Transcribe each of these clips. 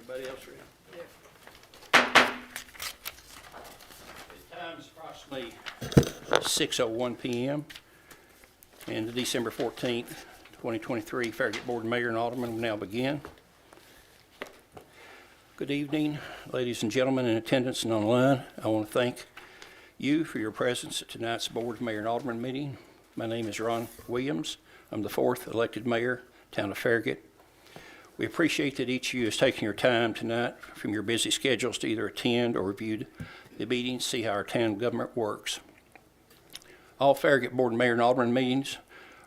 Everybody else ready? The time is approximately 6:01 p.m. and the December 14th, 2023 Farragut Board of Mayor and Alderman will now begin. Good evening, ladies and gentlemen in attendance and online. I want to thank you for your presence at tonight's Board of Mayor and Alderman meeting. My name is Ron Williams. I'm the 4th elected mayor, town of Farragut. We appreciate that each of you is taking your time tonight from your busy schedules to either attend or review the meeting, see how our town government works. All Farragut Board of Mayor and Alderman meetings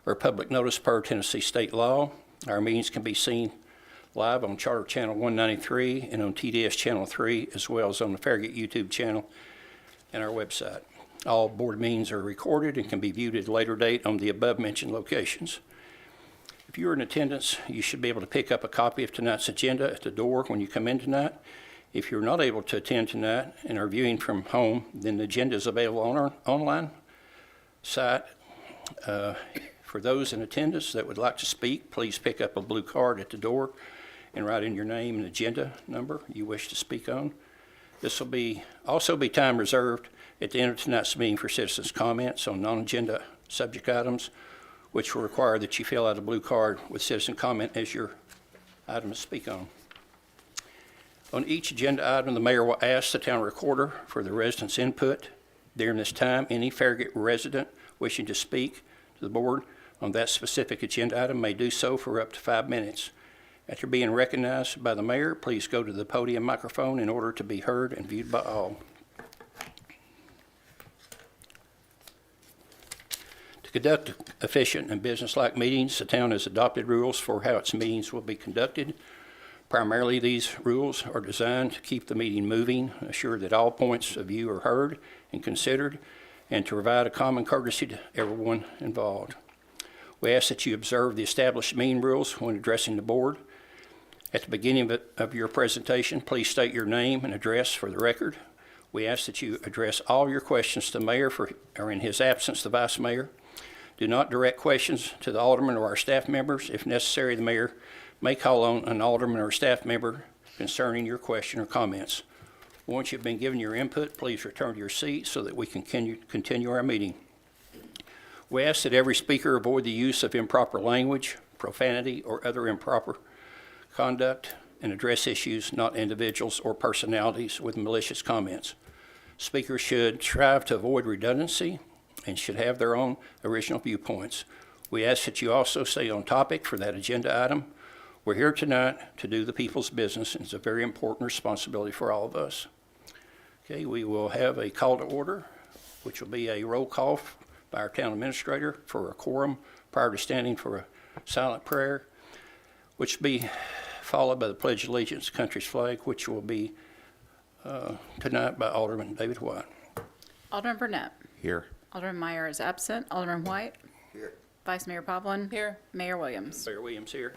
are public notice per Tennessee state law. Our meetings can be seen live on Charter Channel 193 and on TDS Channel 3, as well as on the Farragut YouTube channel and our website. All board meetings are recorded and can be viewed at a later date on the above-mentioned locations. If you're in attendance, you should be able to pick up a copy of tonight's agenda at the door when you come in tonight. If you're not able to attend tonight and are viewing from home, then the agenda is available on our online site. For those in attendance that would like to speak, please pick up a blue card at the door and write in your name and agenda number you wish to speak on. This will also be time reserved at the end of tonight's meeting for citizens' comments on non-agenda subject items, which will require that you fill out a blue card with citizen comment as your item to speak on. On each agenda item, the mayor will ask the town recorder for the residents' input. During this time, any Farragut resident wishing to speak to the board on that specific agenda item may do so for up to 5 minutes. After being recognized by the mayor, please go to the podium microphone in order to be heard and viewed by all. To conduct efficient and business-like meetings, the town has adopted rules for how its meetings will be conducted. Primarily, these rules are designed to keep the meeting moving, assure that all points of view are heard and considered, and to provide a common courtesy to everyone involved. We ask that you observe the established meeting rules when addressing the board. At the beginning of your presentation, please state your name and address for the record. We ask that you address all your questions to the mayor or in his absence, the vice mayor. Do not direct questions to the alderman or our staff members. If necessary, the mayor may call on an alderman or staff member concerning your question or comments. Once you've been given your input, please return to your seat so that we can continue our meeting. We ask that every speaker avoid the use of improper language, profanity, or other improper conduct, and address issues, not individuals or personalities, with malicious comments. Speakers should strive to avoid redundancy and should have their own original viewpoints. We ask that you also stay on topic for that agenda item. We're here tonight to do the people's business, and it's a very important responsibility for all of us. Okay, we will have a call to order, which will be a roll call by our town administrator for a quorum prior to standing for a silent prayer, which will be followed by the Pledge of Allegiance to the country's flag, which will be tonight by Alderman David White. Alderman Burnett. Here. Alderman Meyer is absent. Alderman White. Here. Vice Mayor Povlin. Here. Mayor Williams. Mayor Williams here.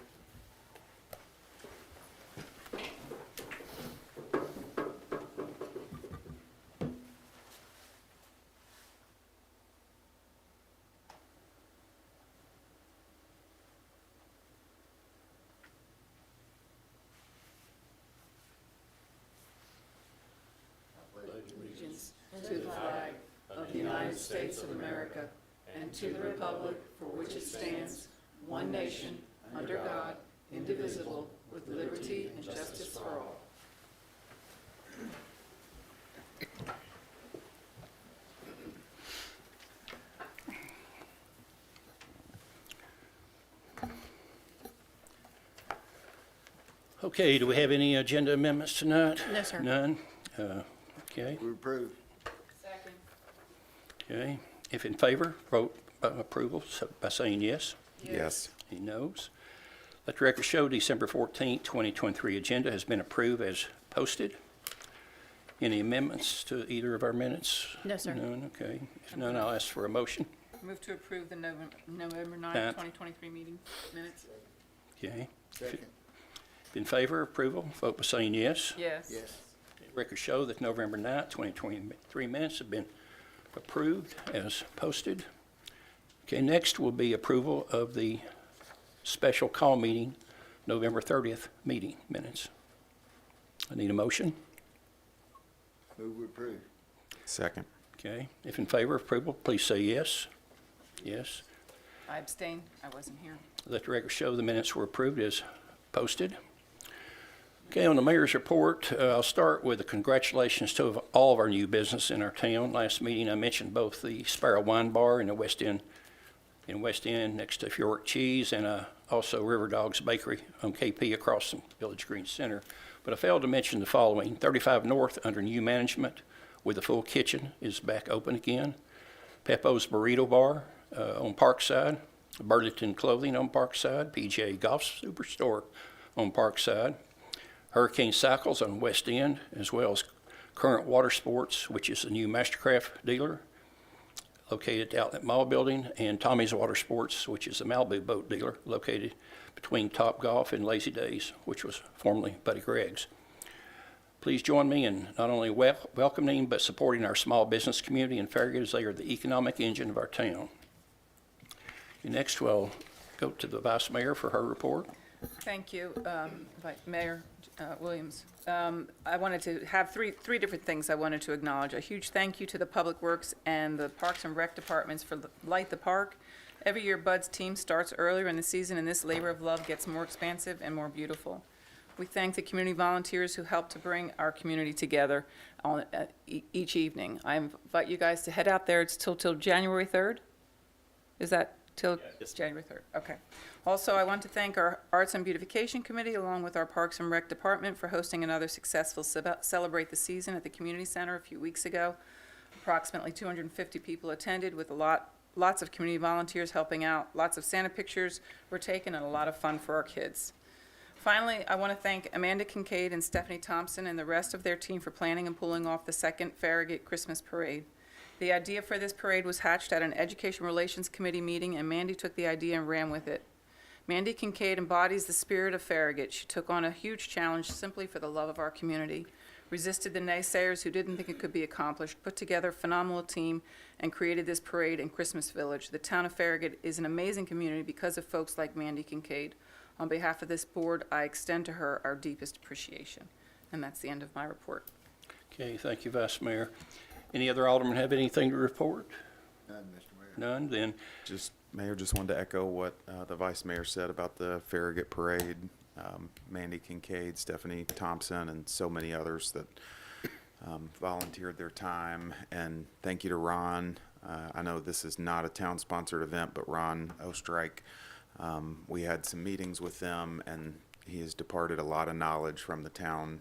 Allegiance to the flag of the United States of America and to the republic for which it stands, one nation, under God, indivisible, with liberty and justice for all. Okay, do we have any agenda amendments tonight? No, sir. None? Okay. We approve. Second. Okay. If in favor, vote by approval by saying yes. Yes. Any noes? Let the record show December 14th, 2023 agenda has been approved as posted. Any amendments to either of our minutes? No, sir. None, okay. If none, I'll ask for a motion. Move to approve the November 9th, That. 2023 meeting minutes. Okay. Second. If in favor, approval, vote by saying yes. Yes. Record show that November 9th, 2023 minutes have been approved as posted. Okay, next will be approval of the special call meeting, November 30th meeting minutes. I need a motion. Move we approve. Second. Okay, if in favor of approval, please say yes. Yes. I abstain. I wasn't here. Let the record show the minutes were approved as posted. Okay, on the mayor's report, I'll start with the congratulations to all of our new business in our town. Last meeting, I mentioned both the Sparrow Wine Bar in the West End, next to Fjord Cheese, and also River Dogs Bakery on KP across from Village Green Center. But I failed to mention the following. 35 North, under new management with a full kitchen, is back open again. Peppo's Burrito Bar on Parkside. Burlington Clothing on Parkside. PGA Golf Superstore on Parkside. Hurricane Cycles on West End, as well as Current Water Sports, which is a new Mastercraft dealer located at the Outlet Mall building, and Tommy's Water Sports, which is a Malibu boat dealer located between Top Golf and Lazy Days, which was formerly Buddy Gregg's. Please join me in not only welcoming but supporting our small business community in Farragut, as they are the economic engine of our town. Next, we'll go to the Vice Mayor for her report. Thank you, Mayor Williams. I wanted to have three different things I wanted to acknowledge. A huge thank you to the Public Works and the Parks and Rec departments for Light the Park. Every year, Bud's team starts earlier in the season, and this labor of love gets more expansive and more beautiful. We thank the community volunteers who help to bring our community together on each evening. I invite you guys to head out there. It's till January 3rd. Is that till January 3rd? Okay. Also, I want to thank our Arts and Beautification Committee, along with our Parks and Rec Department, for hosting another successful Celebrate the Season at the Community Center a few weeks ago. Approximately 250 people attended, with lots of community volunteers helping out. Lots of Santa pictures were taken, and a lot of fun for our kids. Finally, I want to thank Amanda Kincaid and Stephanie Thompson and the rest of their team for planning and pulling off the second Farragut Christmas Parade. The idea for this parade was hatched at an Education Relations Committee meeting, and Mandy took the idea and ran with it. Mandy Kincaid embodies the spirit of Farragut. She took on a huge challenge simply for the love of our community, resisted the naysayers who didn't think it could be accomplished, put together a phenomenal team, and created this parade in Christmas Village. The town of Farragut is an amazing community because of folks like Mandy Kincaid. On behalf of this board, I extend to her our deepest appreciation. And that's the end of my report. Okay, thank you, Vice Mayor. Any other aldermen have anything to report? None, Mr. Mayor. None? Then, Mayor, just wanted to echo what the Vice Mayor said about the Farragut Parade. Mandy Kincaid, Stephanie Thompson, and so many others that volunteered their time. And thank you to Ron. I know this is not a town-sponsored event, but Ron Ostrike, we had some meetings with them, and he has departed a lot of knowledge from the town,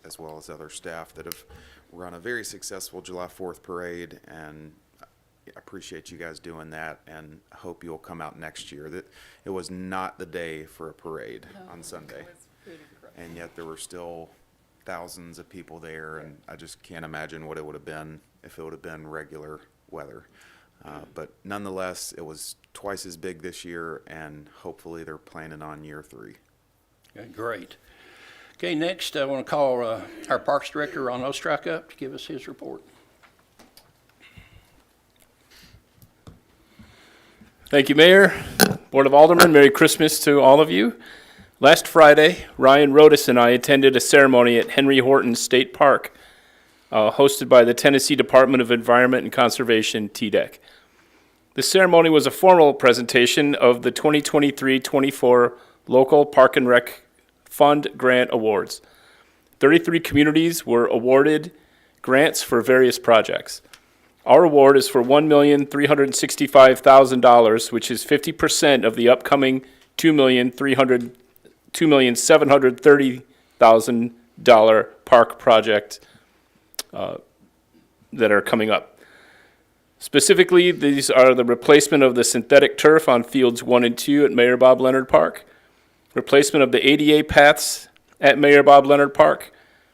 as well as other staff that have run a very successful July 4th parade, and I appreciate you guys doing that, and hope you'll come out next year. That it was not the day for a parade on Sunday, and yet there were still thousands of people there, and I just can't imagine what it would have been if it would have been regular weather. But nonetheless, it was twice as big this year, and hopefully they're planning on year 3. okay, great. Okay, next, I want to call our Parks Director, Ron Ostrike, up to give us his report. Thank you, Mayor. Board of Aldermen, Merry Christmas to all of you. Last Friday, Ryan Rodas and I attended a ceremony at Henry Horton State Park, hosted by the Tennessee Department of Environment and Conservation, TDEC. The ceremony was a formal presentation of the 2023-24 Local Park and Rec Fund Grant Awards. 33 communities were awarded grants for various projects. Our award is for $1,365,000, which is 50% of the upcoming $2,730,000 park project that are coming up. Specifically, these are the replacement of the synthetic turf on fields 1 and 2 at Mayor Bob Leonard Park, replacement of the ADA paths at Mayor Bob Leonard Park,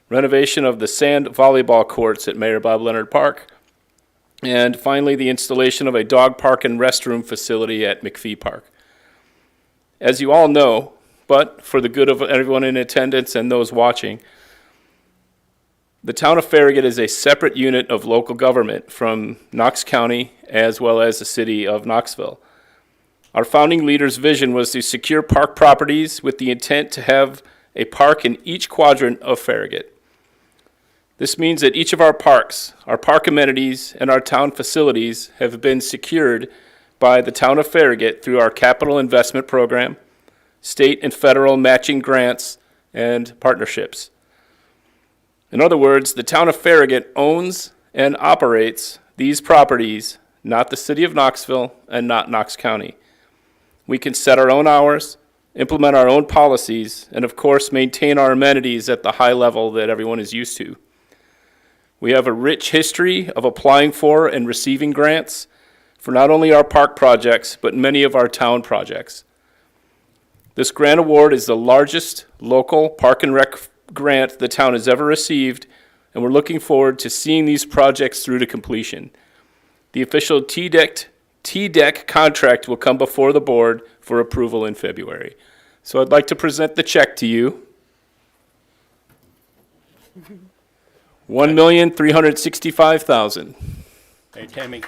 renovation of the sand volleyball courts at Mayor Bob Leonard Park, and finally, the installation of a dog park and restroom facility at McPhee Park. As you all know, but for the good of everyone in attendance and those watching, the town of Farragut is a separate unit of local government from Knox County as well as the city of Knoxville. Our founding leader's vision was to secure park properties with the intent to have a park in each quadrant of Farragut. This means that each of our parks, our park amenities, and our town facilities have been secured by the town of Farragut through our capital investment program, state and federal matching grants, and partnerships. In other words, the town of Farragut owns and operates these properties, not the city of Knoxville and not Knox County. We can set our own hours, implement our own policies, and of course maintain our amenities at the high level that everyone is used to. We have a rich history of applying for and receiving grants for not only our park projects, but many of our town projects. This grant award is the largest local park and rec grant the town has ever received, and we're looking forward to seeing these projects through to completion. The official TDEC contract will come before the board for approval in February. So I'd like to present the check to you. $1,365,000. Hey, Tammy.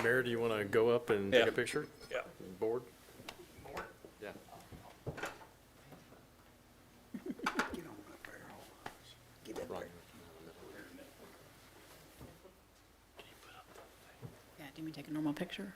Mayor, do you want to go up and Yeah. take a picture? Yeah. Board? Yeah. Right. Yeah, do you want me to take a normal picture?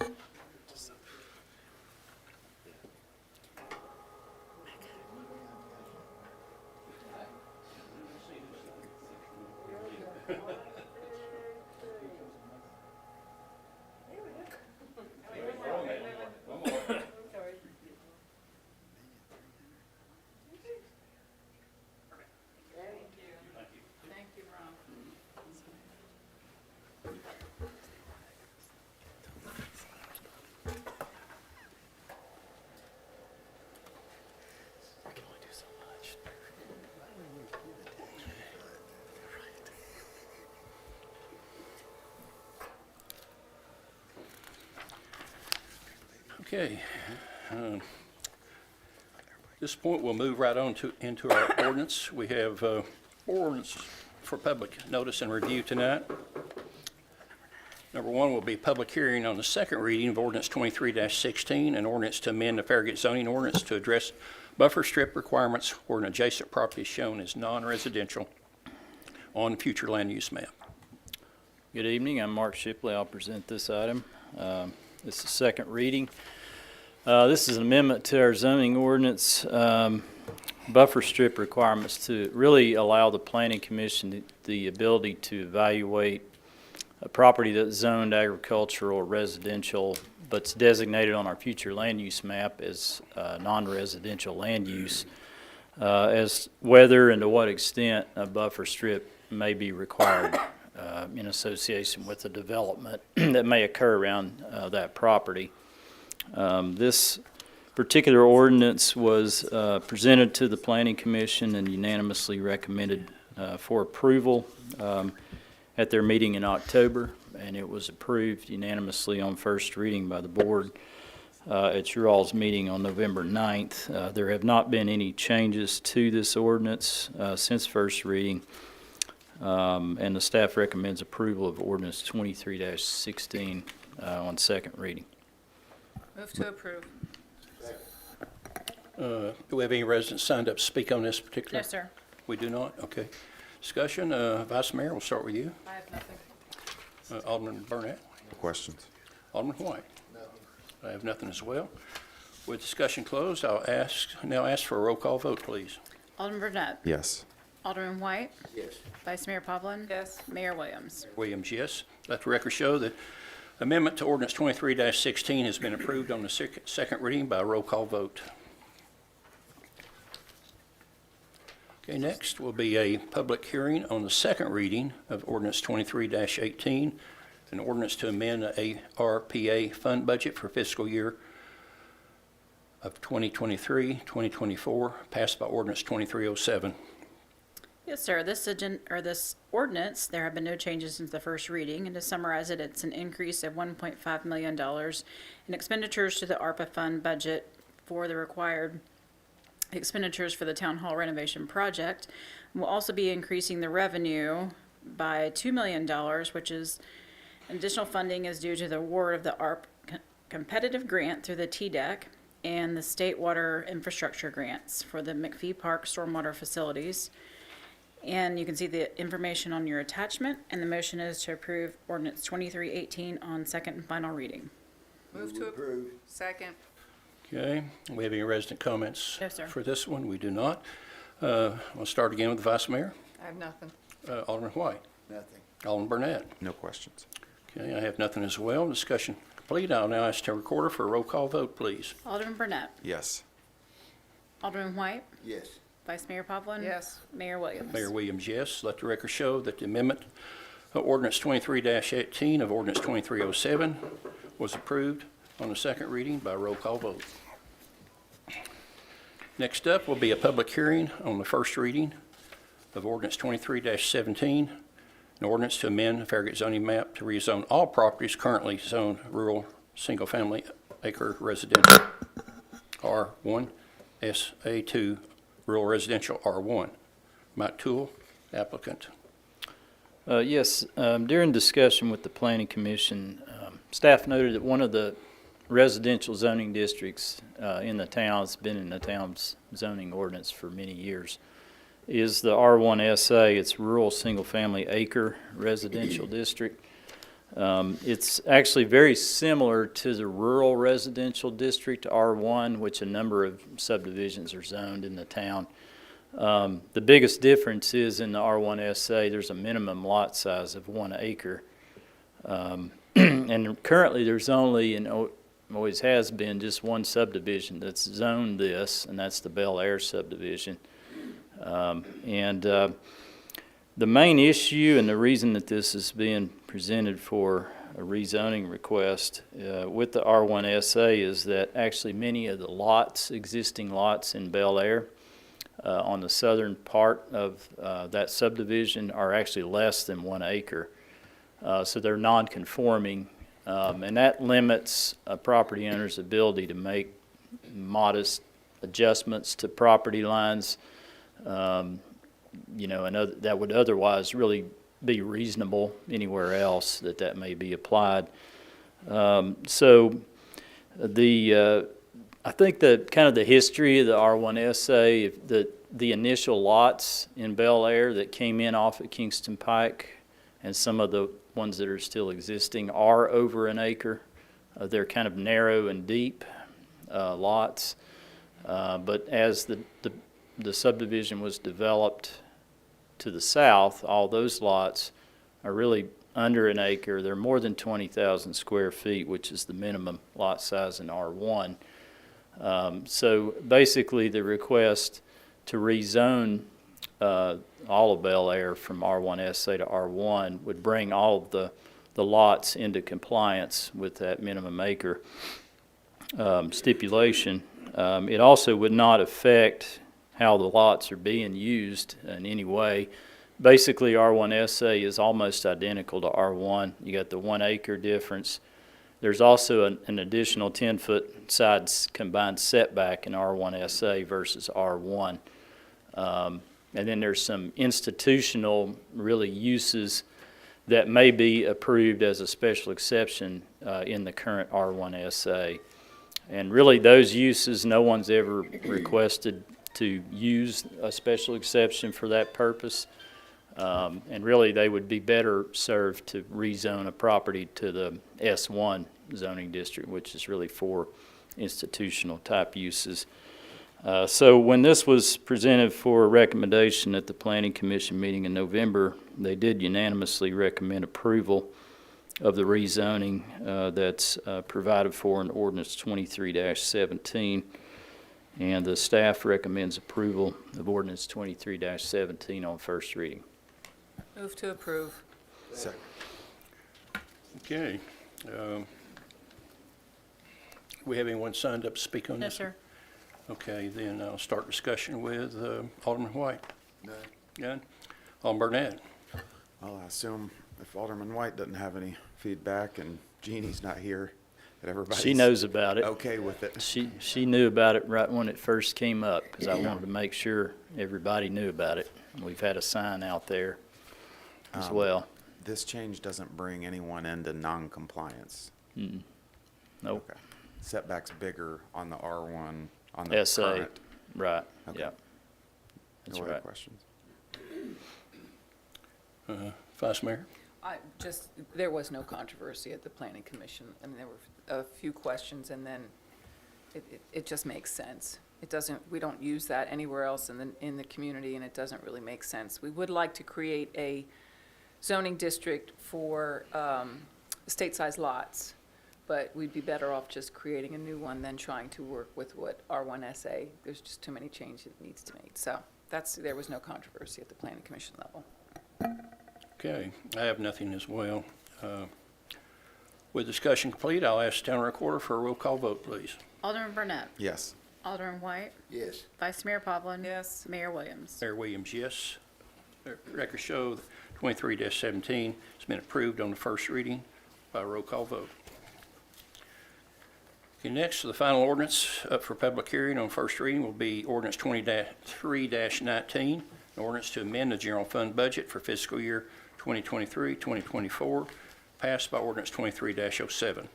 Okay. At this point, we'll move right on into our ordinance. We have ordinance for public notice and review tonight. Number one will be public hearing on the second reading of ordinance 23-16, an ordinance to amend the Farragut zoning ordinance to address buffer strip requirements where an adjacent property is shown as non-residential on future land use map. Good evening, I'm Mark Shipley. I'll present this item. This is the second reading. This is an amendment to our zoning ordinance, buffer strip requirements to really allow the planning commission the ability to evaluate a property that's zoned agricultural or residential, but's designated on our future land use map as non-residential land use, as whether and to what extent a buffer strip may be required in association with the development that may occur around that property. This particular ordinance was presented to the Planning Commission and unanimously recommended for approval at their meeting in October, and it was approved unanimously on first reading by the board at your all's meeting on November 9th. There have not been any changes to this ordinance since first reading, and the staff recommends approval of ordinance 23-16 on second reading. Move to approve. Do we have any residents signed up to speak on this particular? No, sir. We do not? Okay. Discussion, Vice Mayor, we'll start with you. I have nothing. Alderman Burnett, Questions? Alderman White. I have nothing as well. With discussion closed, I'll now ask for a roll call vote, please. Alderman Burnett. Yes. Alderman White. Yes. Vice Mayor Pavlin. Yes. Mayor Williams. Williams, yes. Let the record show that amendment to ordinance 23-16 has been approved on the second reading by a roll call vote. Okay, next will be a public hearing on the second reading of ordinance 23-18, an ordinance to amend the ARPA fund budget for fiscal year of 2023-2024, passed by ordinance 2307. Yes, sir. This ordinance, there have been no changes since the first reading, and to summarize it, it's an increase of $1.5 million in expenditures to the ARPA fund budget for the required expenditures for the town hall renovation project. We'll also be increasing the revenue by $2 million, which is additional funding is due to the award of the competitive grant through the TDEC and the State Water Infrastructure Grants for the McPhee Park stormwater facilities. And you can see the information on your attachment, and the motion is to approve ordinance 2318 on second and final reading. Move to approve. Second. Okay, we have any resident comments? No, sir. For this one? We do not. We'll start again with the Vice Mayor. I have nothing. Alderman White. Nothing. Alderman Burnett. No questions. Okay, I have nothing as well. Discussion complete. I'll now ask the recorder for a roll call vote, please. Alderman Burnett. Yes. Alderman White. Yes. Vice Mayor Pavlin. Yes. Mayor Williams. Mayor Williams, yes. Let the record show that the amendment ordinance 23-18 of ordinance 2307 was approved on the second reading by roll call vote. Next up will be a public hearing on the first reading of ordinance 23-17, an ordinance to amend the Farragut zoning map to rezone all properties currently zoned rural single-family acre residential R1, SA2 rural residential R1. Mike Toole, applicant. Yes, during discussion with the Planning Commission, staff noted that one of the residential zoning districts in the town, it's been in the town's zoning ordinance for many years, is the R1SA. It's rural single-family acre residential district. It's actually very similar to the rural residential district R1, which a number of subdivisions are zoned in the town. The biggest difference is in the R1SA, there's a minimum lot size of 1 acre. And currently there's only, and always has been, just one subdivision that's zoned this, and that's the Bel Air subdivision. The main issue and the reason that this is being presented for a rezoning request with the R1SA is that actually many of the lots, existing lots in Bel Air on the southern part of that subdivision are actually less than 1 acre. So they're non-conforming, and that limits a property owner's ability to make modest adjustments to property lines, and that would otherwise really be reasonable anywhere else that may be applied. I think that kind of the history of the R1SA, the initial lots in Bel Air that came in off at Kingston Pike and some of the ones that are still existing are over 1 acre. They're kind of narrow and deep lots. But as the subdivision was developed to the south, all those lots are really under 1 acre. They're more than 20,000 square feet, which is the minimum lot size in R1. So basically the request to rezone all of Bel Air from R1SA to R1 would bring all of the lots into compliance with that minimum acre stipulation. It also would not affect how the lots are being used in any way. Basically, R1SA is almost identical to R1. You got the 1 acre difference. There's also an additional 10-foot side combined setback in R1SA versus R1. And then there's some institutional really uses that may be approved as a special exception in the current R1SA. And really those uses, no one's ever requested to use a special exception for that purpose. And really they would be better served to rezone a property to the S1 zoning district, which is really for institutional type uses. So when this was presented for recommendation at the Planning Commission meeting in November, they did unanimously recommend approval of the rezoning that's provided for in Ordinance 23-17. And the staff recommends approval of Ordinance 23-17 on first reading. Move to approve. Second. Okay. We have anyone signed up to speak on No, this? sir. Okay, then I'll start discussion with Alderman White. None. None? Alderman Burnett? Well, I assume if Alderman White doesn't have any feedback and Jeannie's not here, that everybody's She knows about it. okay with it. She knew about it right when it first came up, because I wanted to make sure everybody knew about it. We've had a sign out there as well. This change doesn't bring anyone into non-compliance. No, Nope. Okay. Setback's bigger on the R1, on the SA, current. right, Okay. yeah. That's No other right. questions? Vice Mayor? There was no controversy at the planning commission. I mean, there were a few questions, and then it just makes sense. It doesn't, we don't use that anywhere else in the community, and it doesn't really make sense. We would like to create a zoning district for state-sized lots, but we'd be better off just creating a new one than trying to work with what R1SA. There's just too many changes it needs to make. So there was no controversy at the planning commission level. Okay, I have nothing as well. With discussion complete, I'll ask the town recorder for a roll call vote, please. Alderman Burnett. Yes. Alderman White. Yes. Vice Mayor Pavlin. Yes. Mayor Williams. Mayor Williams, yes. Records show that 23-17 has been approved on the first reading by roll call vote. Okay, next, the final ordinance up for public hearing on first reading will be ordinance 23-19, an ordinance to amend the general fund budget for fiscal year 2023-2024, passed by ordinance 23-07.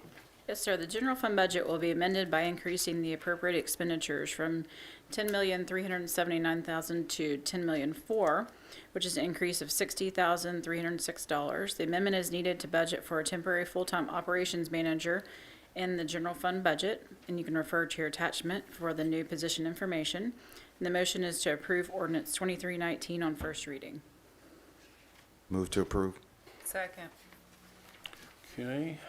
Yes, sir. The general fund budget will be amended by increasing the appropriate expenditures from $10,379,000 to $10,004,000, which is an increase of $60,306. The amendment is needed to budget for a temporary full-time operations manager in the general fund budget, and you can refer to your attachment for the new position information. And the motion is to approve ordinance 2319 on first reading. Move to approve. Second. Okay,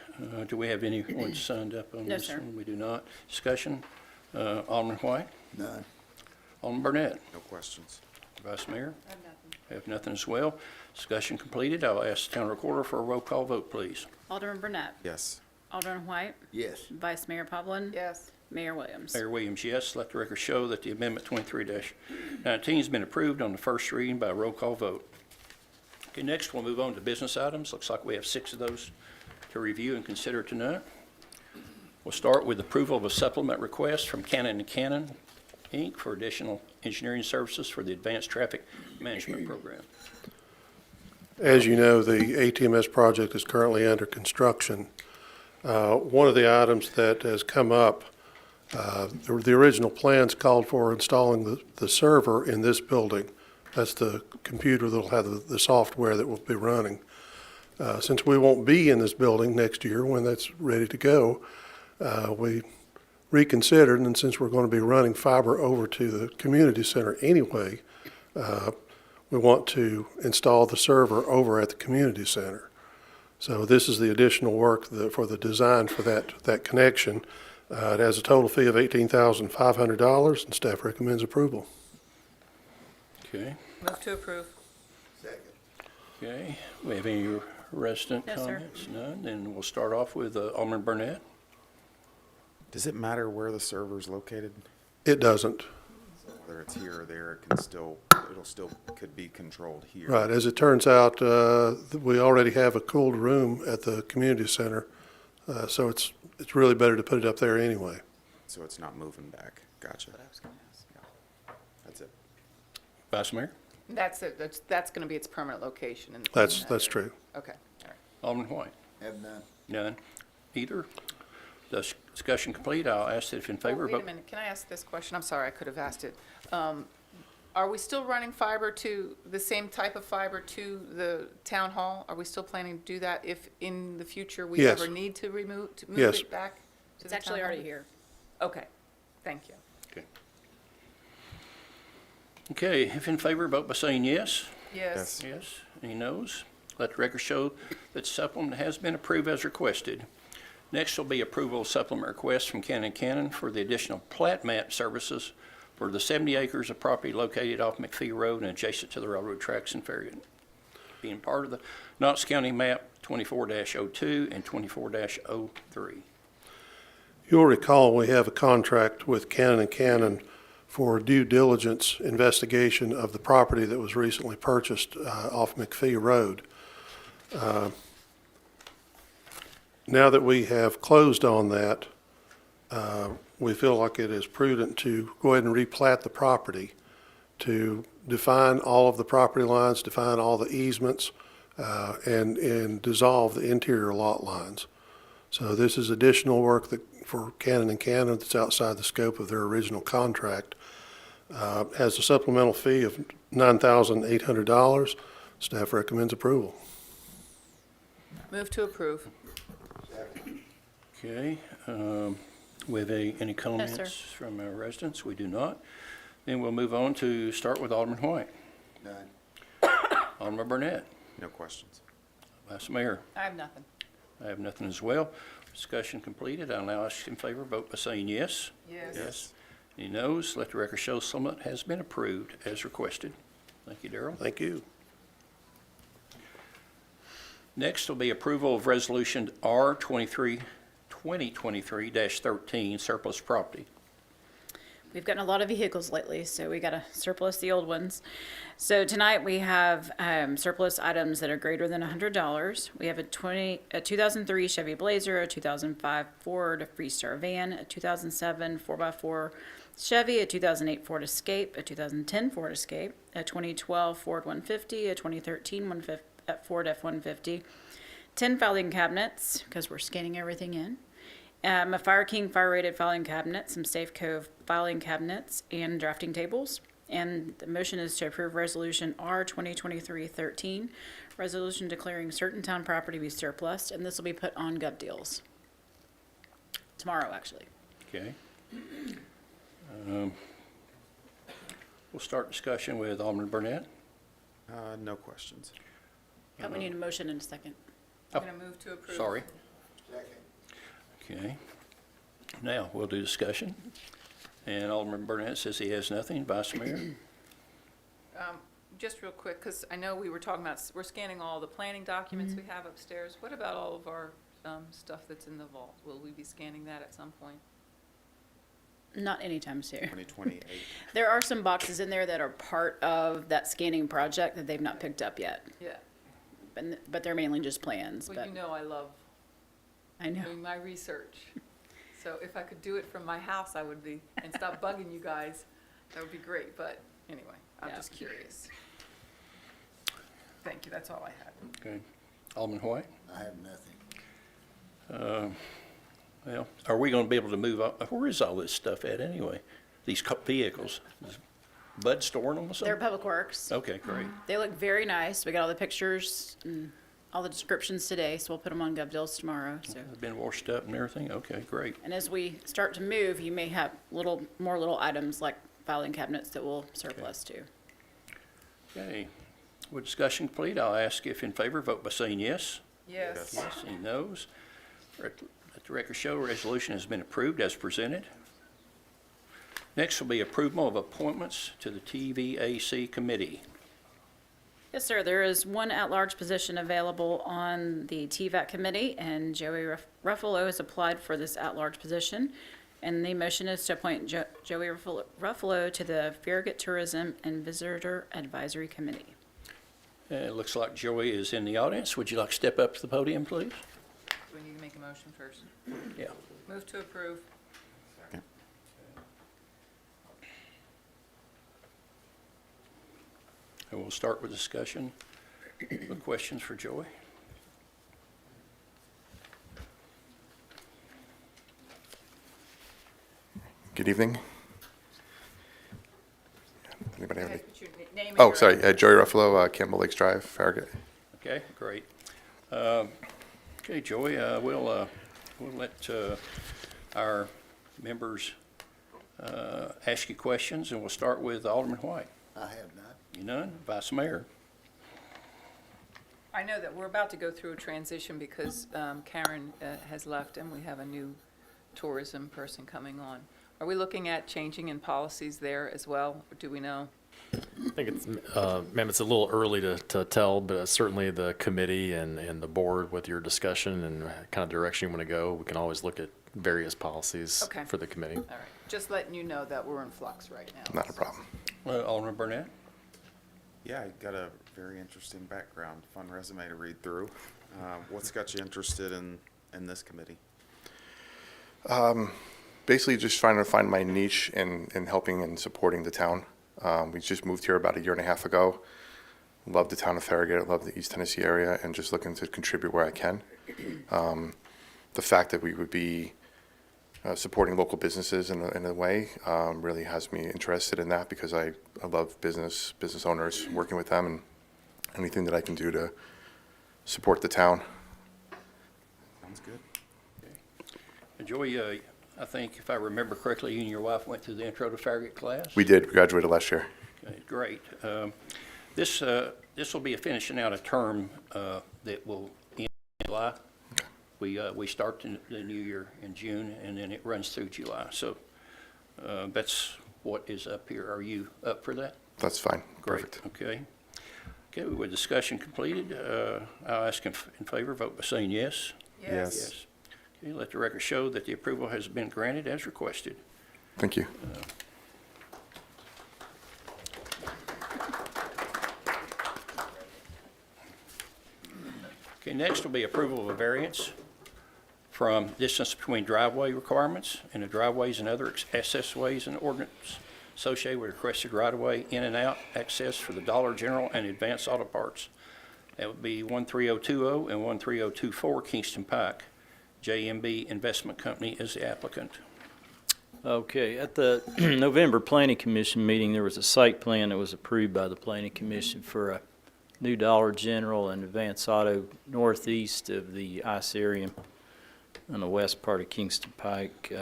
do we have anyone signed up on No, this sir. one? We do not. Discussion, Alderman White, None. Alderman Burnett, No questions. Vice Mayor. I have nothing. Have nothing as well. Discussion completed. I'll ask the town recorder for a roll call vote, please. Alderman Burnett. Yes. Alderman White. Yes. Vice Mayor Pavlin. Yes. Mayor Williams. Mayor Williams, yes. Let the record show that the amendment 23-19 has been approved on the first reading by a roll call vote. Okay, next we'll move on to business items. Looks like we have 6 of those to review and consider tonight. We'll start with approval of a supplement request from Cannon & Cannon, Inc. for additional engineering services for the Advanced Traffic Management Program. As you know, the ATMS project is currently under construction. One of the items that has come up, the original plans called for installing the server in this building. That's the computer that'll have the software that will be running. Since we won't be in this building next year when that's ready to go, we reconsidered, and since we're going to be running fiber over to the community center anyway, we want to install the server over at the community center. So this is the additional work for the design for that connection. It has a total fee of $18,500, and staff recommends approval. Okay, Move to approve. Second. okay. We have any resident No, sir. comments? None. Then we'll start off with Alderman Burnett. Does it matter where the server's located? It doesn't. Whether it's here or there, it'll still could be controlled here. Right, as it turns out, we already have a cooled room at the community center, so it's really better to put it up there anyway. So it's not moving back. Gotcha. That's it. Vice Mayor. That's it. That's going to be its permanent location. That's true. Okay. All right. Alderman White. Have none. None. Either. Discussion complete. I'll ask that if in favor. Wait a minute. Can I ask this question? I'm sorry, I could have asked it. Are we still running fiber to, the same type of fiber to the town hall? Are we still planning to do that if in the future we Yes. ever need to move Yes. it back? to It's the actually town hall? already here. Okay. Thank you. Okay. Okay, if in favor, vote by saying yes. Yes. Yes. Any noes? Let the record show that supplement has been approved as requested. Next will be approval of supplement request from Cannon for the additional plat map services for the 70 acres of property located off McPhee Road and adjacent to the railroad tracks in Farragut, being part of the Knox County map 24-02 and 24-03. You'll recall we have a contract with Cannon & Cannon for due diligence investigation of the property that was recently purchased off McPhee Road. Now that we have closed on that, we feel like it is prudent to go ahead and replat the property to define all of the property lines, define all the easements, and dissolve the interior lot lines. So this is additional work for Cannon and Cannon that's outside the scope of their original contract. Has a supplemental fee of $9,800. Staff recommends approval. Move to approve. Okay, any comments from our residents? We do not. Then we'll move on to start with Alderman White. None. Alderman Burnett. No questions. Vice Mayor. I have nothing. I have nothing as well. Discussion completed. I'll now ask in favor, vote by saying yes. Yes. Any noes? Let the record show supplement has been approved as requested. Thank you, Darrell. Thank you. Next will be approval of Resolution R 2023-13, surplus property. We've gotten a lot of vehicles lately, so we got to surplus the old ones. So tonight we have surplus items that are greater than $100. We have a 2003 Chevy Blazer, a 2005 Ford Freestar van, a 2007 4x4 Chevy, a 2008 Ford Escape, a 2010 Ford Escape, a 2012 Ford 150, a 2013 Ford F-150, 10 filing cabinets, because we're scanning everything in, a Fire King fire-rated filing cabinet, some Safeco filing cabinets, and drafting tables. And the motion is to approve Resolution R 2023-13, resolution declaring certain town property to be surplus, and this will be put on Gov Deals. Tomorrow, actually. Okay. We'll start discussion with Alderman Burnett. No questions. But we need a motion in a second. I'm going to move to approve. Sorry. Second. Okay. Now, we'll do discussion. And Alderman Burnett says he has nothing. Vice Mayor? Just real quick, because I know we were talking about, we're scanning all the planning documents we have upstairs. What about all of our stuff that's in the vault? Will we be scanning that at some point? Not anytime soon. 2028. There are some boxes in there that are part of that scanning project that they've not picked up yet. Yeah. But they're mainly just plans, Well, but you know I love I know. doing my research. So if I could do it from my house, I would be, and stop bugging you guys, that would be great. But anyway, I'm Yeah. just curious. Thank you, that's all I had. Okay. Alderman White? I have nothing. Well, are we going to be able to move up? Where is all this stuff at anyway? These vehicles? Is Bud storing them or They're something? Public Works. Okay, great. They look very nice. We got all the pictures and all the descriptions today, so we'll put them on Gov Deals tomorrow. So, They've been washed up and everything? Okay, great. and as we start to move, you may have more little items like filing cabinets that we'll surplus too. Okay. With discussion complete, I'll ask if in favor, vote by saying yes. Yes. Yes. Any noes? Let the record show resolution has been approved as presented. Next will be approval of appointments to the TVAC committee. Yes, sir. There is one at-large position available on the TVAC committee, and Joey Ruffalo has applied for this at-large position. And the motion is to appoint Joey Ruffalo to the Farragut Tourism and Visitor Advisory Committee. It looks like Joey is in the audience. Would you like to step up to the podium, please? Do we need to make a motion first? Yeah. Move to approve. And we'll start with discussion. Any questions for Joey? Good evening. Anybody have any? Name and Oh, your sorry, address. Joey Ruffalo, Campbell Lakes Drive, Farragut. Okay, great. Okay, Joey, we'll let our members ask you questions, and we'll start with Alderman White. I have not. You none? Vice Mayor? I know that we're about to go through a transition because Karen has left and we have a new tourism person coming on. Are we looking at changing in policies there as well, or do we know? I think it's, ma'am, it's a little early to tell, but certainly the committee and the board with your discussion and kind of direction you want to go, we can always look at various policies Okay. for the committee. All right, just letting you know that we're in flux right now. Not a problem. Alderman Burnett? Yeah, I got a very interesting background, fun resume to read through. What's got you interested in this committee? Basically, just trying to find my niche in helping and supporting the town. We just moved here about a year and a half ago. Love the town of Farragut, love the East Tennessee area, and just looking to contribute where I can. the fact that we would be supporting local businesses in a way really has me interested in that, because I love business owners, working with them, and anything that I can do to support the town. Sounds good. Joey, I think if I remember correctly, you and your wife went through the Intro to Farragut class? We did. We graduated last year. Okay, great. This will be a finishing out a term that will end in July. We start the new year in June, and then it runs through July. So that's what is up here. Are you up for that? That's fine. Great. Perfect. Okay. Okay, with discussion completed, I'll ask in favor, vote by saying yes. Yes. Okay, let the record show that the approval has been granted as requested. Thank you. Okay, next will be approval of a variance from distance between driveway requirements and the driveways and other access ways and ordinance associated with requested right-of-way in and out access for the Dollar General and Advanced Auto Parts. That would be 13020 and 13024 Kingston Pike. JMB Investment Company is the applicant. Okay, at the November Planning Commission meeting, there was a site plan that was approved by the Planning Commission for a new Dollar General and Advance Auto northeast of the Icerium on the west part of Kingston Pike.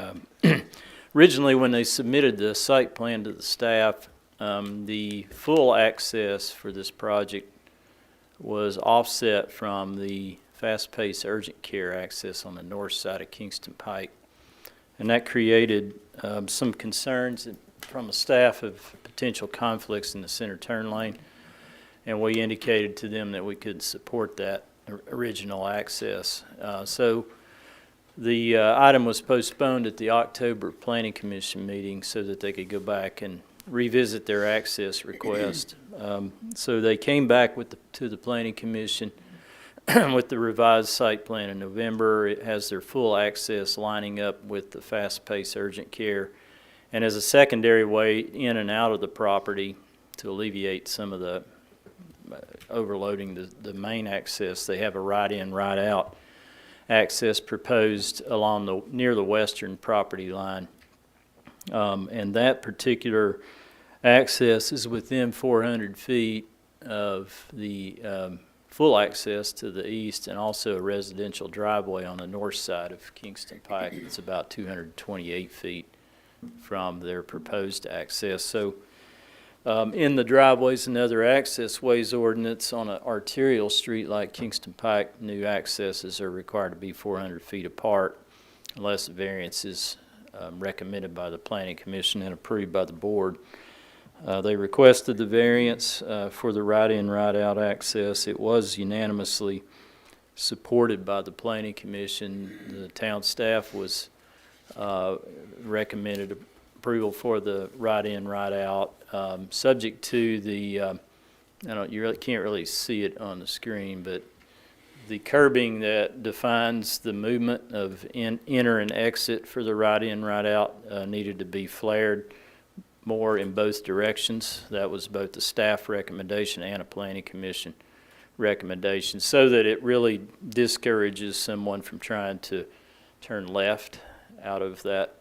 Originally, when they submitted the site plan to the staff, the full access for this project was offset from the fast-paced urgent care access on the north side of Kingston Pike. And that created some concerns from the staff of potential conflicts in the center turn lane. And we indicated to them that we could support that original access. So the item was postponed at the October Planning Commission meeting so that they could go back and revisit their access request. So they came back to the Planning Commission with the revised site plan in November. It has their full access lining up with the fast-paced urgent care. And as a secondary way in and out of the property to alleviate some of the overloading the main access, they have a right-in, right-out access proposed along near the western property line. And that particular access is within 400 feet of the full access to the east, and also a residential driveway on the north side of Kingston Pike. It's about 228 feet from their proposed access. So in the driveways and other access ways ordinance on an arterial street like Kingston Pike, new accesses are required to be 400 feet apart unless the variance is recommended by the Planning Commission and approved by the board. They requested the variance for the right-in, right-out access. It was unanimously supported by the Planning Commission. The town staff was recommended approval for the right-in, right-out, subject to the, you really can't really see it on the screen, but the curbing that defines the movement of enter and exit for the right-in, right-out needed to be flared more in both directions. That was both the staff recommendation and a Planning Commission recommendation, so that it really discourages someone from trying to turn left out of that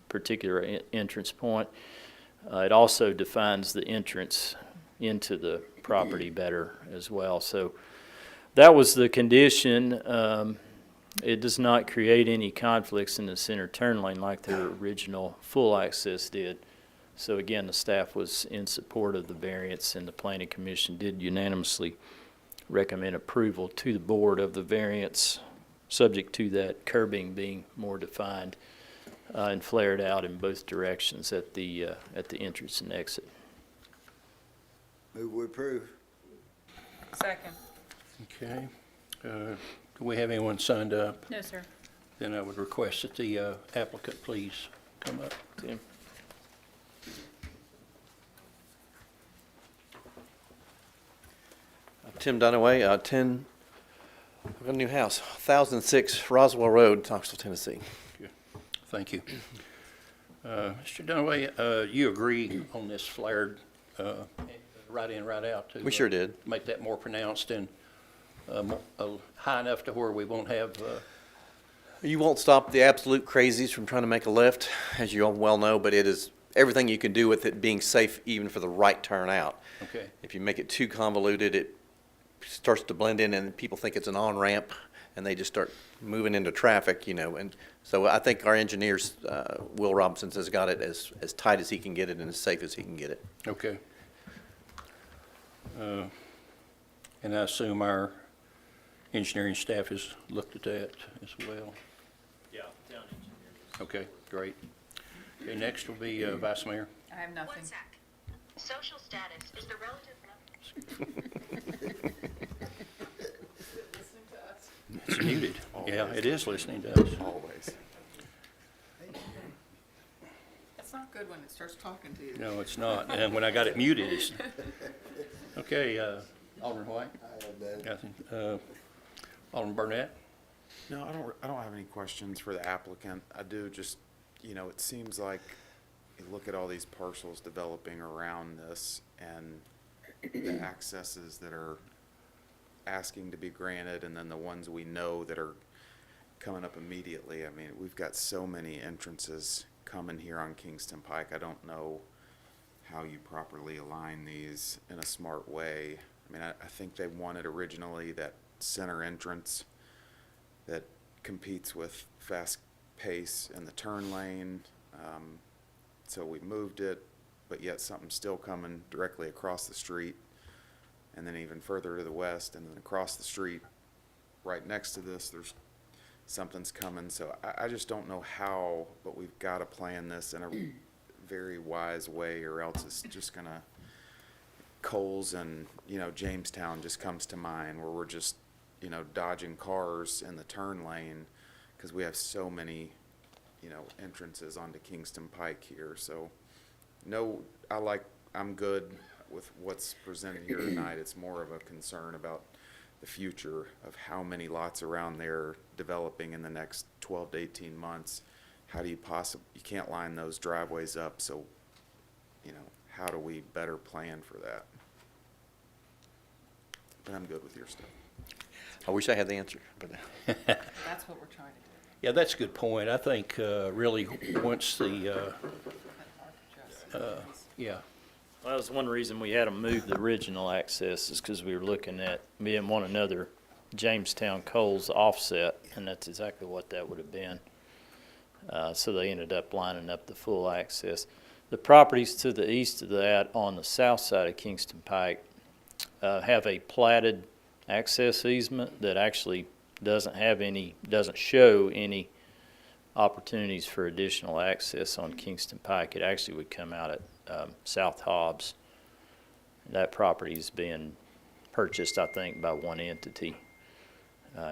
particular entrance point. It also defines the entrance into the property better as well. So that was the condition. It does not create any conflicts in the center turn lane like their original full access did. So again, the staff was in support of the variance, and the Planning Commission did unanimously recommend approval to the board of the variance, subject to that curbing being more defined and flared out in both directions at the entrance and exit. Move we approve. Second. Okay. Do we have anyone signed up? No, sir. Then I would request that the applicant please come up. Tim? Tim Dunaway, I've got a new house, 1006 Roswell Road, Knoxville, Tennessee. Thank you. Mr. Dunaway, you agree on this flared right in, right out to We sure did. make that more pronounced and high enough to where we won't have You won't stop the absolute crazies from trying to make a left, as you all well know, but it is everything you can do with it being safe even for the right turn out. Okay. If you make it too convoluted, it starts to blend in and people think it's an on-ramp and they just start moving into traffic, you know. And so I think our engineers, Will Robinson, has got it as tight as he can get it and as safe as he can get it. Okay. And I assume our engineering staff has looked at that as well? Yeah, town engineers. Okay, great. Okay, next will be Vice Mayor. I have nothing. One sec. Social status is the relative level. Listening to us. It's muted. Yeah, it is listening to us. Always. It's not good when it starts talking to you. No, it's not. And when I got it muted, it's... Okay, Alderman White? I have none. Nothing. Alderman Burnett? No, I don't have any questions for the applicant. I do just, you know, it seems like you look at all these parcels developing around this and the accesses that are asking to be granted and then the ones we know that are coming up immediately. I mean, we've got so many entrances coming here on Kingston Pike. I don't know how you properly align these in a smart way. I mean, I think they wanted originally that center entrance that competes with fast pace in the turn lane. So we moved it, but yet something's still coming directly across the street and then even further to the west and then across the street right next to this, there's something's coming. So I just don't know how, but we've got to plan this in a very wise way or else it's just going to Coles and, you know, Jamestown just comes to mind where we're just, you know, dodging cars in the turn lane because we have so many, you know, entrances onto Kingston Pike here. So, no, I'm good with what's presented here tonight. It's more of a concern about the future of how many lots around there developing in the next 12 to 18 months. How do you you can't line those driveways up, so, you know, how do we better plan for that? But I'm good with your stuff. I wish I had the answer, but That's what we're trying to do. Yeah, that's a good point. I think really once the, yeah, Well, that was one reason we had to move the original access is because we were looking at, we didn't want another Jamestown Coles offset, and that's exactly what that would have been. So they ended up lining up the full access. The properties to the east of that on the south side of Kingston Pike have a platted access easement that actually doesn't show any opportunities for additional access on Kingston Pike. It actually would come out at South Hobbs. That property is being purchased, I think, by one entity.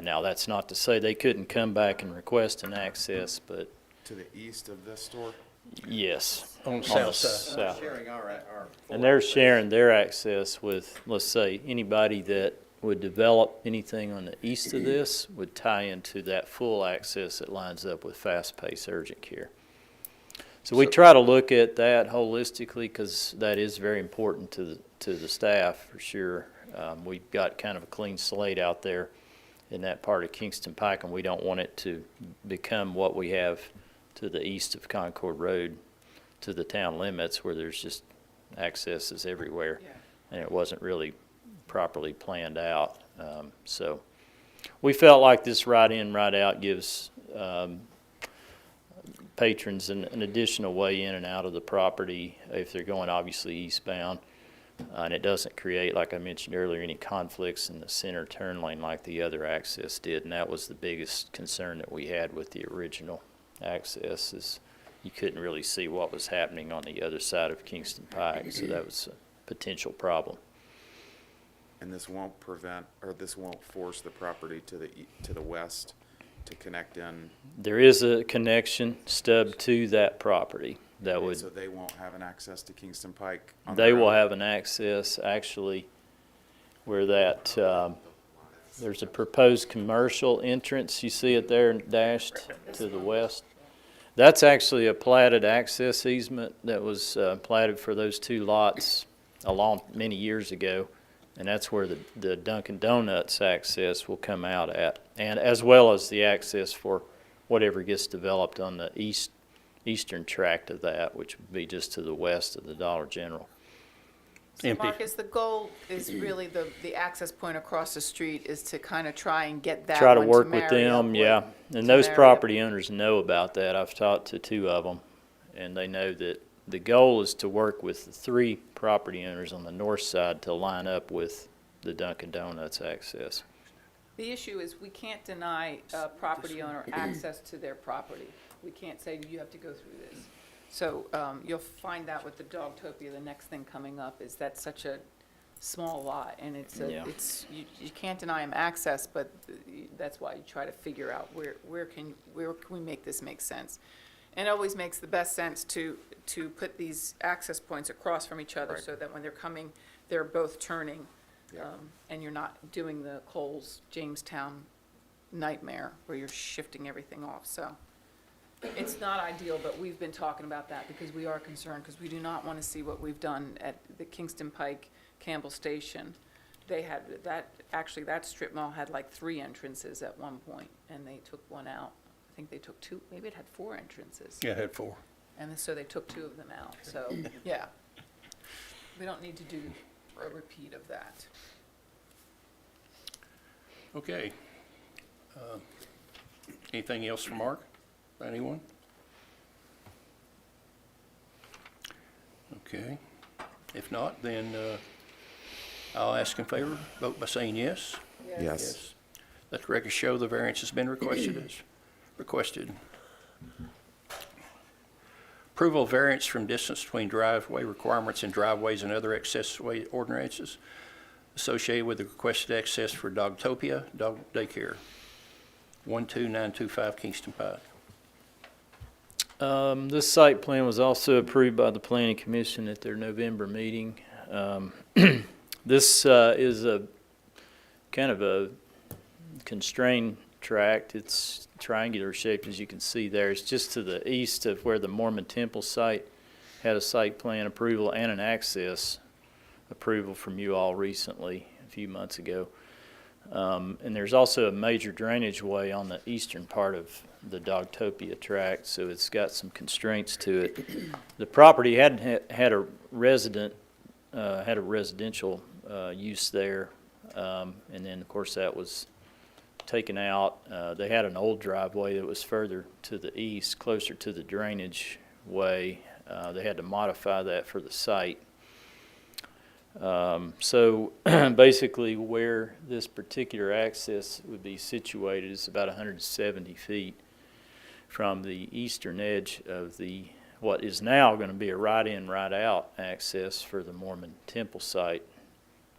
Now, that's not to say they couldn't come back and request an access, but To the east of this store? yes. on the On south the side. south. sharing our And they're sharing their access with, let's say, anybody that would develop anything on the east of this would tie into that full access that lines up with fast-paced urgent care. So we try to look at that holistically because that is very important to the staff for sure. We've got kind of a clean slate out there in that part of Kingston Pike, and we don't want it to become what we have to the east of Concord Road to the town limits where there's just accesses everywhere. Yeah. And it wasn't really properly planned out. So we felt like this right in, right out gives patrons an additional way in and out of the property if they're going obviously eastbound. And it doesn't create, like I mentioned earlier, any conflicts in the center turn lane like the other access did. And that was the biggest concern that we had with the original access is you couldn't really see what was happening on the other side of Kingston Pike. So that was a potential problem. And this won't prevent, or this won't force the property to the west to connect in? There is a connection stub to that property that would. So they won't have an access to Kingston Pike? On They their will own? have an access, actually, where that, there's a proposed commercial entrance. You see it there dashed to the west. That's actually a platted access easement that was platted for those two lots many years ago. And that's where the Dunkin' Donuts access will come out at, and as well as the access for whatever gets developed on the eastern tract of that, which would be just to the west of the Dollar General. So Empty. Marcus, the goal is really the access point across the street is to kind of try and get that Try to one work marry with them, up yeah. with- And to those marry up. property owners know about that. I've talked to 2 of them, and they know that the goal is to work with the 3 property owners on the north side to line up with the Dunkin' Donuts access. The issue is we can't deny a property owner access to their property. We can't say you have to go through this. So you'll find out with the Dogtopia, the next thing coming up is that's such a small lot, and Yeah. you can't deny them access, but that's why you try to figure out where can we make this make sense. And it always makes the best sense to put these access points across from each other so that when they're coming, they're both turning. And you're not doing the Coles Jamestown nightmare where you're shifting everything off. So it's not ideal, but we've been talking about that because we are concerned, because we do not want to see what we've done at the Kingston Pike Campbell Station. They had that strip mall had like 3 entrances at one point, and they took one out. I think they took 2, maybe it had 4 entrances. Yeah, I had 4. And so they took 2 of them out. So, yeah. We don't need to do a repeat of that. Okay. Anything else for Mark? Anyone? Okay. If not, then I'll ask in favor. Vote by saying yes. Yes. Let the record show the variance has been requested as requested. Approval of variance from distance between driveway requirements and driveways and other accessway ordinances associated with the requested access for Dogtopia Dog Daycare, 12925 Kingston Pike. This site plan was also approved by the Planning Commission at their November meeting. This is a kind of a constrained tract. It's triangular shaped, as you can see there. It's just to the east of where the Mormon Temple site had a site plan approval and an access approval from you all recently, a few months ago. And there's also a major drainage way on the eastern part of the Dogtopia tract, so it's got some constraints to it. The property had a residential use there, and then of course that was taken out. They had an old driveway that was further to the east, closer to the drainage way. They had to modify that for the site. So basically where this particular access would be situated is about 170 feet from the eastern edge of what is now going to be a right-in, right-out access for the Mormon Temple site.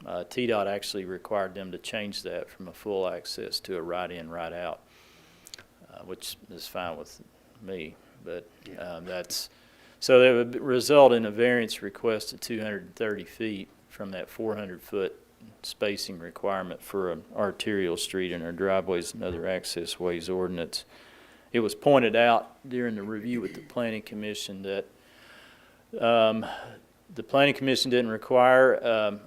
TDOT actually required them to change that from a full access to a right-in, right-out, which is fine with me, but so that would result in a variance request of 230 feet from that 400-foot spacing requirement for an arterial street and our driveways and other access ways ordinance. It was pointed out during the review with the Planning Commission that the Planning Commission didn't require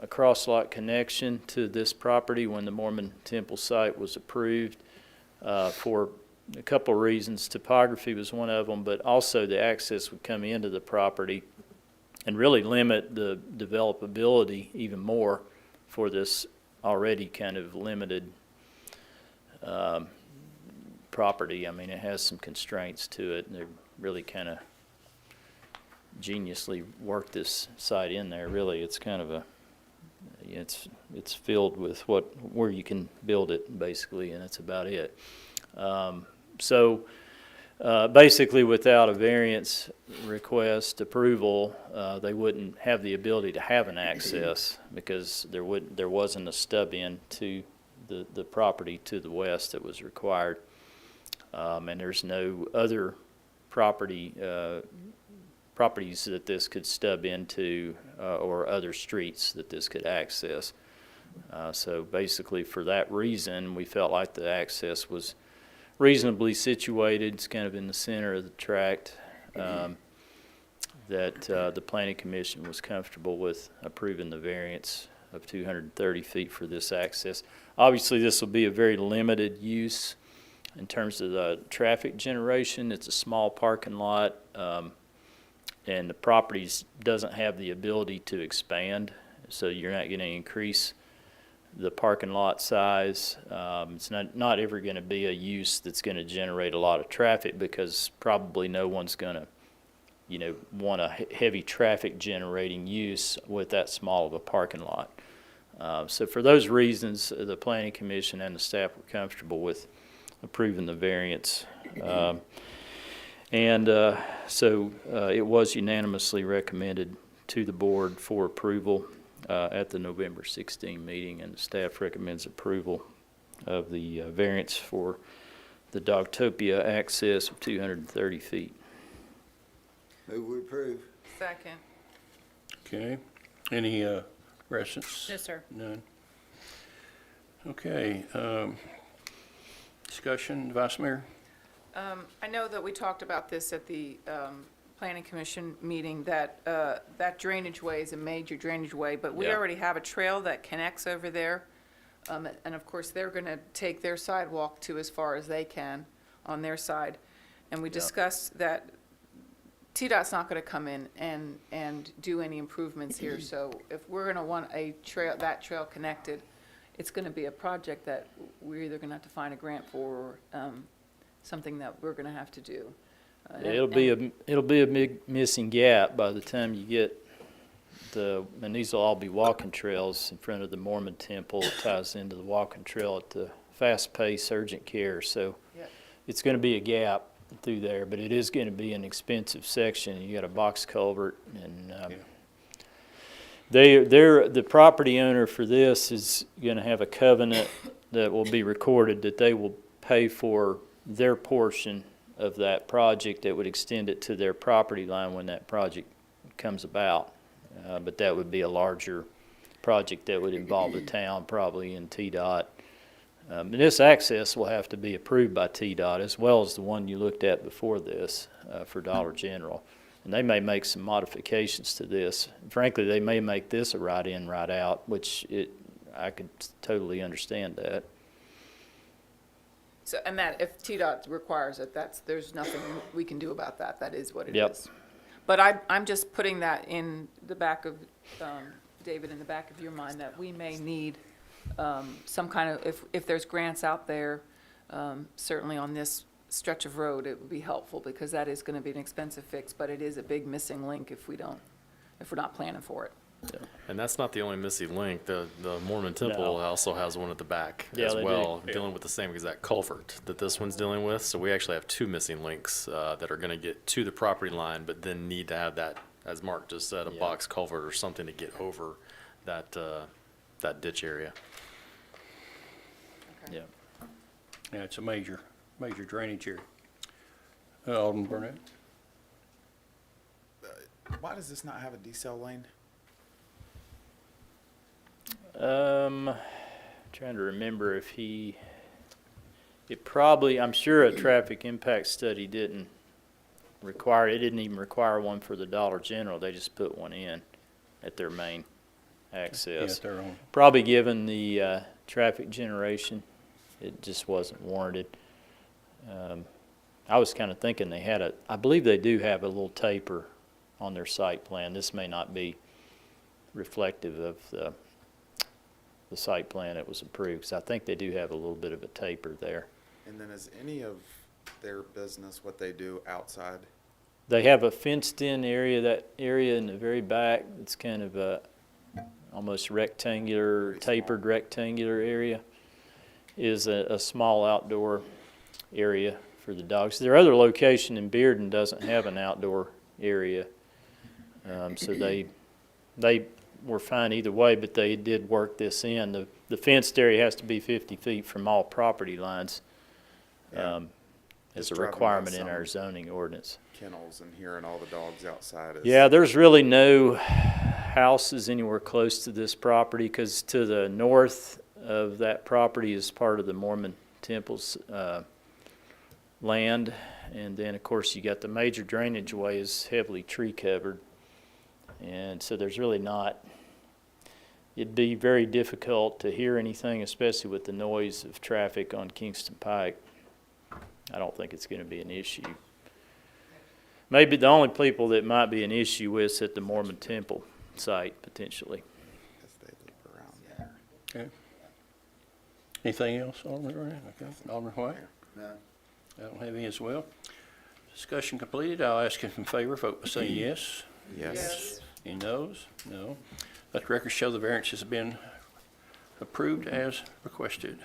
a cross-lot connection to this property when the Mormon Temple site was approved for a couple of reasons. Topography was one of them, but also the access would come into the property and really limit the developability even more for this already kind of limited property. I mean, it has some constraints to it, and they really kind of geniusly worked this site in there. Really, it's kind of it's filled with where you can build it basically, and that's about it. Basically, without a variance request approval, they wouldn't have the ability to have an access because there wasn't a stub in to the property to the west that was required, and there's no other properties that this could stub into or other streets that this could access. So basically, for that reason, we felt like the access was reasonably situated. It's kind of in the center of the tract, that the Planning Commission was comfortable with approving the variance of 230 feet for this access. Obviously, this will be a very limited use. in terms of the traffic generation. It's a small parking lot, and the property doesn't have the ability to expand, so you're not going to increase the parking lot size. It's not ever going to be a use that's going to generate a lot of traffic, because probably no one's going to, want a heavy traffic generating use with that small of a parking lot. So for those reasons, the Planning Commission and the staff were comfortable with approving the variance. So it was unanimously recommended to the board for approval at the November 16 meeting, and the staff recommends approval of the variance for the Dogtopia access of 230 feet. Move we approve. Second. Okay. Any questions? No, sir. None. Okay. Discussion, Vice Mayor? I know that we talked about this at the Planning Commission meeting, that that drainage way is a major drainage way, but we Yeah. already have a trail that connects over there. And of course, they're going to take their sidewalk to as far as they can on their side. And we discussed that TDOT's not going to come in and do any improvements here. So if we're going to want that trail connected, it's going to be a project that we're either going to have to find a grant for, or something that we're going to have to do. It'll be a big missing gap by the time you get and these will all be walking trails in front of the Mormon temple. It ties into the walking trail at the fast-paced urgent care. So Yep. it's going to be a gap through there, but it is going to be an expensive section. You got a box culvert, and the property owner for this is going to have a covenant that will be recorded that they will pay for their portion of that project that would extend it to their property line when that project comes about. But that would be a larger project that would involve the town probably and TDOT. And this access will have to be approved by TDOT, as well as the one you looked at before this for Dollar General. And they may make some modifications to this. Frankly, they may make this a right in, right out, which I could totally understand that. So, and that, if TDOT requires it, there's nothing we can do about that. That is what it Yep. is. But I'm just putting that in the back of, David, in the back of your mind, that we may need some kind of, if there's grants out there, certainly on this stretch of road, it would be helpful, because that is going to be an expensive fix, but it is a big missing link if we're not planning for it. And that's not the only missing link. The Mormon Temple also has one at the back Yeah, as they do. well, dealing with the same exact culvert that this one's dealing with. So we actually have two missing links that are going to get to the property line, but then need to have that, as Mark just said, a Yeah. box culvert or something to get over that ditch area. Yeah. Yeah, it's a major drainage area. Alderman Burnett? Why does this not have a decel lane? Trying to remember if I'm sure a traffic impact study didn't even require one for the Dollar General. They just put one in at their main access. Yeah, their own. Probably given the traffic generation, it just wasn't warranted. I was kind of thinking I believe they do have a little taper on their site plan. This may not be reflective of the site plan that was approved, because I think they do have a little bit of a taper there. And then is any of their business what they do outside? They have a fenced-in area, that area in the very back, it's kind of a almost rectangular, tapered rectangular area, is a small outdoor area for the dogs. Their other location in Bearden doesn't have an outdoor area, so they were fine either way, but they did work this in. The fenced area has to be 50 feet from all property lines Yeah. as Just a driving by requirement in some our zoning ordinance. Kennels and hearing all the dogs outside is. Yeah, there's really no houses anywhere close to this property, because to the north of that property is part of the Mormon Temple's land. And then, of course, you got the major drainage way is heavily tree covered. And so there's really not, it'd be very difficult to hear anything, especially with the noise of traffic on Kingston Pike. I don't think it's going to be an issue. Maybe the only people that might be an issue with is at the Mormon Temple site, potentially. Okay. Anything else, Alderman Grant? Okay. Alderman White? None. I don't have any as well. Discussion completed. I'll ask if in favor, vote by saying yes. Yes. Any noes? No. Let the record show the variance has been approved as requested.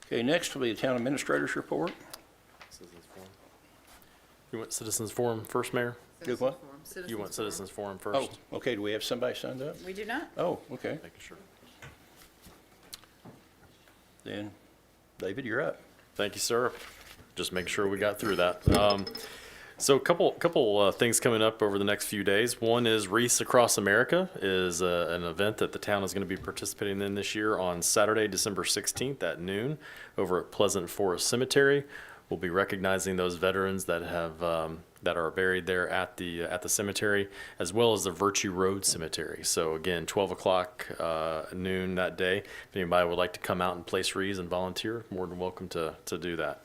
Okay, next will be the town administrator's report. You want citizens forum first, Mayor? Good one. You want citizens forum Oh, first? okay, do we have somebody signed up? We do not. Oh, okay. Making sure. Then, David, you're up. Thank you, sir. Just make sure we got through that. So a couple things coming up over the next few days. One is Wreaths Across America is an event that the town is going to be participating in this year on Saturday, December 16th at noon over at Pleasant Forest Cemetery. We'll be recognizing those veterans that have that are buried there at the cemetery, as well as the Virtue Road Cemetery. So again, 12 o'clock noon that day. If anybody would like to come out and place wreaths and volunteer, more than welcome to do that.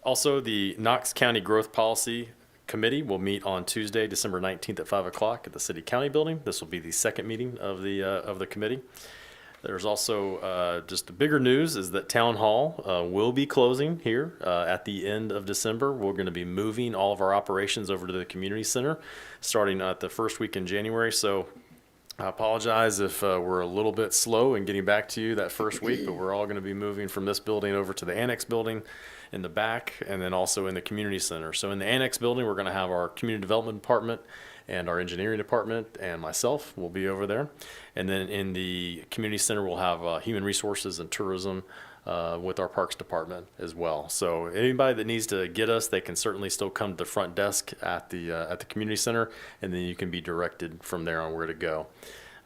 Also, the Knox County Growth Policy Committee will meet on Tuesday, December 19th at 5 o'clock at the City County Building. This will be the second meeting of the committee. There's also just the bigger news is that Town Hall will be closing here at the end of December. We're going to be moving all of our operations over to the community center starting at the first week in January. So I apologize if we're a little bit slow in getting back to you that first week, but we're all going to be moving from this building over to the annex building in the back and then also in the community center. So in the annex building, we're going to have our community development department and our engineering department and myself will be over there. And then in the community center, we'll have human resources and tourism with our parks department as well. So anybody that needs to get us, they can certainly still come to the front desk at the community center, and then you can be directed from there on where to go.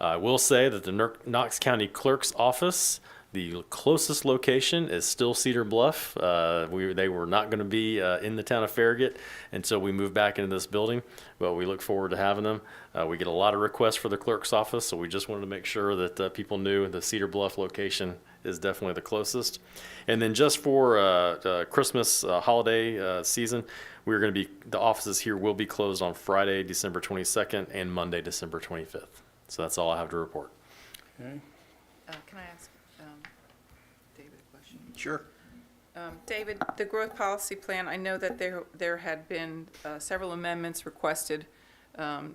I will say that the Knox County Clerk's office, the closest location is still Cedar Bluff. They were not going to be in the town of Farragut until we moved back into this building, but we look forward to having them. We get a lot of requests for the clerk's office, so we just wanted to make sure that people knew the Cedar Bluff location is definitely the closest. And then just for Christmas holiday season, the offices here will be closed on Friday, December 22nd and Monday, December 25th. So that's all I have to report. Okay, Can I ask David a question? sure. David, the growth policy plan, I know that there had been several amendments requested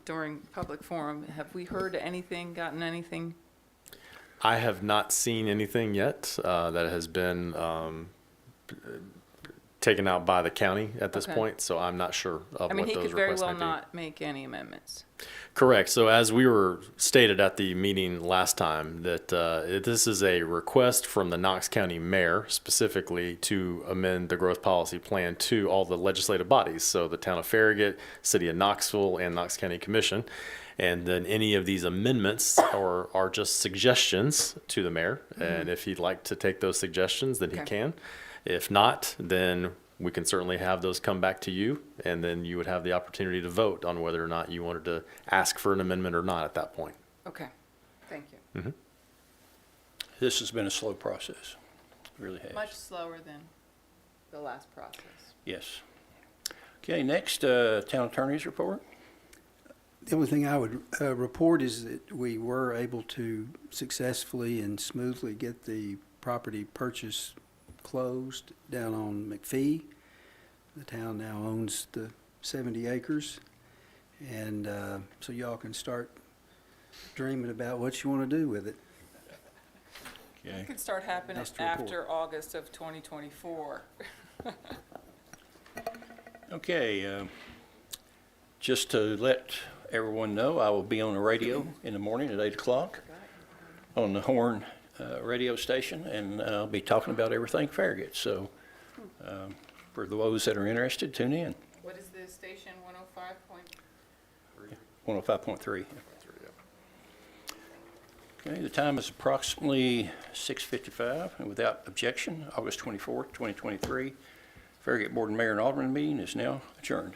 during public forum. Have we heard anything, gotten anything? I have not seen anything yet that has been taken out by the county at this Okay. point, so I'm not sure of I mean, what he those could very requests well might be. not make any amendments. Correct. So as we were stated at the meeting last time, that this is a request from the Knox County Mayor specifically to amend the growth policy plan to all the legislative bodies. So the town of Farragut, City of Knoxville, and Knox County Commission. And then any of these amendments are just suggestions to the mayor. And if he'd like to take those suggestions, then he Okay. can. If not, then we can certainly have those come back to you, and then you would have the opportunity to vote on whether or not you wanted to ask for an amendment or not at that point. Okay, thank you. This has been a slow process. It really has. Much slower than the last process. Yes. Okay, next, town attorney's report. The only thing I would report is that we were able to successfully and smoothly get the property purchase closed down on McPhee. The town now owns the 70 acres. And so y'all can start dreaming about what you want to do with it. Okay. It could start happening That's the report. after August of 2024. Okay, just to let everyone know, I will be on the radio in the morning at 8 o'clock on the Horn radio station, and I'll be talking about everything Farragut. So for those that are interested, tune in. What is the station, 105.3. Okay, the time is approximately 6:55, and without objection, August 24th, 2023, Farragut Board and Mayor and Alderman meeting is now adjourned.